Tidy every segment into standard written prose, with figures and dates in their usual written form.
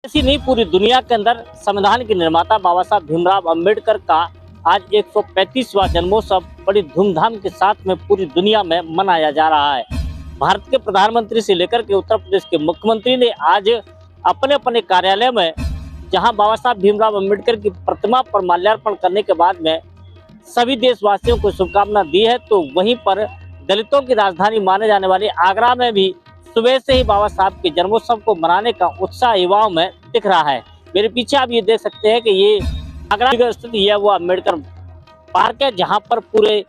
ऐसी नहीं, पूरी दुनिया के अंदर संविधान के निर्माता बाबा साहब भीमराव अंबेडकर का आज 135वां जन्मोत्सव बड़ी धूमधाम के साथ में पूरी दुनिया में मनाया जा रहा है। भारत के प्रधानमंत्री से लेकर के उत्तर प्रदेश के मुख्यमंत्री ने आज अपने अपने कार्यालय में, जहां बाबा साहब भीमराव अंबेडकर की प्रतिमा पर माल्यार्पण करने के बाद में सभी देशवासियों को शुभकामना दी है, तो वहीं पर दलितों की राजधानी माने जाने वाली आगरा में भी सुबह से ही बाबा साहब के जन्मोत्सव को मनाने का उत्साह युवाओं में दिख रहा है। मेरे पीछे आप ये देख सकते हैं कि ये आगरा स्थित यह वो अम्बेडकर पार्क है, जहां पर पूरे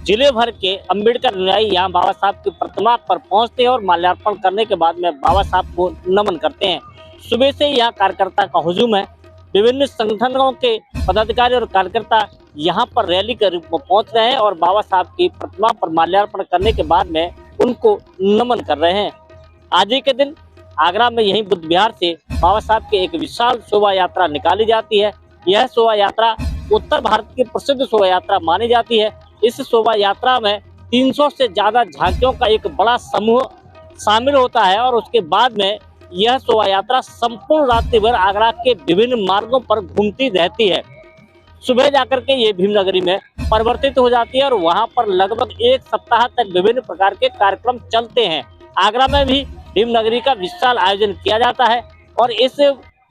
जिले भर के अम्बेडकर अनुयायी यहाँ बाबा साहब की प्रतिमा पर पहुंचते हैं और माल्यार्पण करने के बाद में बाबा साहब को नमन करते हैं। सुबह से यहाँ कार्यकर्ता का हुजूम है। विभिन्न संगठनों के पदाधिकारी और कार्यकर्ता यहाँ पर रैली के रूप में पहुंच रहे हैं और बाबा साहब की प्रतिमा पर माल्यार्पण करने के बाद में उनको नमन कर रहे हैं। आज ही के दिन आगरा में यही बुद्ध विहार से बाबा साहब की एक विशाल शोभा यात्रा निकाली जाती है। यह शोभा यात्रा उत्तर भारत की प्रसिद्ध शोभा यात्रा मानी जाती है। इस शोभा यात्रा में 300 से ज्यादा झांकियों का एक बड़ा समूह शामिल होता है और उसके बाद में यह शोभा यात्रा संपूर्ण रात्रि भर आगरा के विभिन्न मार्गों पर घूमती रहती है। सुबह जाकर के ये भीमनगरी में परिवर्तित हो जाती है और वहां पर लगभग एक सप्ताह तक विभिन्न प्रकार के कार्यक्रम चलते हैं। आगरा में भी भीमनगरी का विशाल आयोजन किया जाता है और इस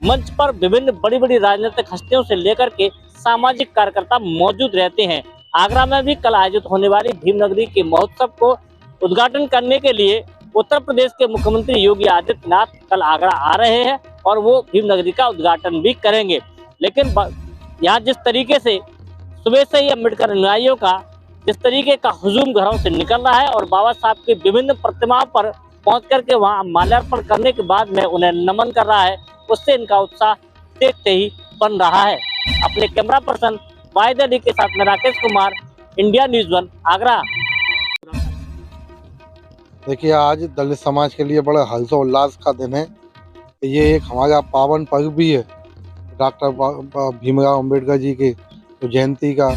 मंच पर विभिन्न बड़ी बड़ी राजनीतिक हस्तियों से लेकर के सामाजिक कार्यकर्ता मौजूद रहते हैं। आगरा में भी कल आयोजित होने वाली भीमनगरी के महोत्सव को उद्घाटन करने के लिए उत्तर प्रदेश के मुख्यमंत्री योगी आदित्यनाथ कल आगरा आ रहे हैं और वो भीमनगरी का उद्घाटन भी करेंगे। लेकिन यहाँ जिस तरीके से सुबह से ही अम्बेडकर अनुयायियों का जिस तरीके का हुजूम घरों से निकल रहा है और बाबा साहब की विभिन्न प्रतिमाओं पर पहुंच करके वहां माल्यार्पण करने के बाद में उन्हें नमन कर रहा है, उससे इनका उत्साह देखते ही बन रहा है। अपने कैमरा पर्सन वाहिद अली के साथ में राकेश कुमार, इंडिया न्यूज़ 1 आगरा। देखिए, आज दलित समाज के लिए बड़ा हर्षोल्लास का दिन है। ये एक हमारा पावन पर्व भी है। डॉक्टर भीमराव अंबेडकर जी की तो जयंती का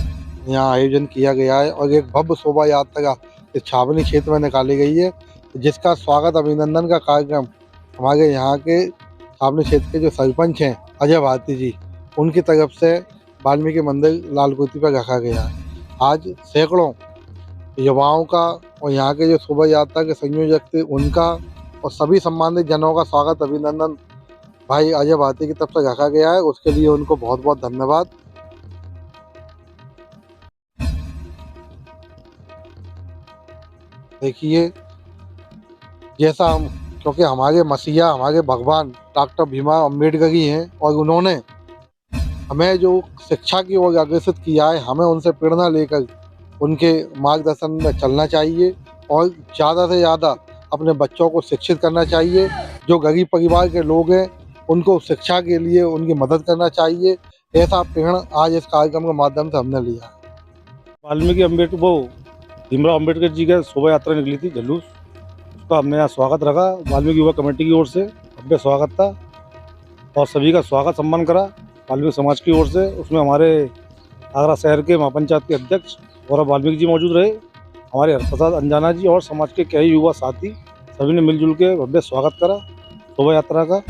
यहाँ आयोजन किया गया है और एक भव्य शोभा यात्रा इस छावनी क्षेत्र में निकाली गई है, जिसका स्वागत अभिनंदन का कार्यक्रम हमारे यहाँ के छावनी क्षेत्र के जो सरपंच हैं अजय भारती जी, उनकी तरफ से वाल्मीकि मंदिर लालकुटी पर रखा गया है। आज सैकड़ों युवाओं का और यहाँ के जो शोभा यात्रा के संयोजक थे उनका और सभी सम्मानित जनों का स्वागत अभिनंदन भाई अजय भारती की तरफ से रखा गया है। उसके लिए उनको बहुत बहुत धन्यवाद। देखिए, जैसा हम, क्योंकि हमारे मसीहा, हमारे भगवान डॉक्टर भीमराव अंबेडकर ही हैं और उन्होंने हमें जो शिक्षा की ओर अग्रसर किया है, हमें उनसे प्रेरणा लेकर उनके मार्गदर्शन में चलना चाहिए और ज़्यादा से ज़्यादा अपने बच्चों को शिक्षित करना चाहिए। जो गरीब परिवार के लोग हैं उनको शिक्षा के लिए उनकी मदद करना चाहिए। ऐसा प्रेरणा आज इस कार्यक्रम के माध्यम से हमने लिया है। वाल्मीकि भीमराव अंबेडकर जी का शोभा यात्रा निकली थी जुलूस, उसका हमने यहाँ स्वागत रखा। वाल्मीकि युवा कमेटी की ओर से भव्य स्वागत था और सभी का स्वागत सम्मान करा वाल्मीकि समाज की ओर से। उसमें हमारे आगरा शहर के महापंचायत के अध्यक्ष गौरव वाल्मीकि जी मौजूद रहे, हमारे हरप्रसाद अंजाना जी और समाज के कई युवा साथी, सभी ने मिलजुल के भव्य स्वागत करा शोभा यात्रा का।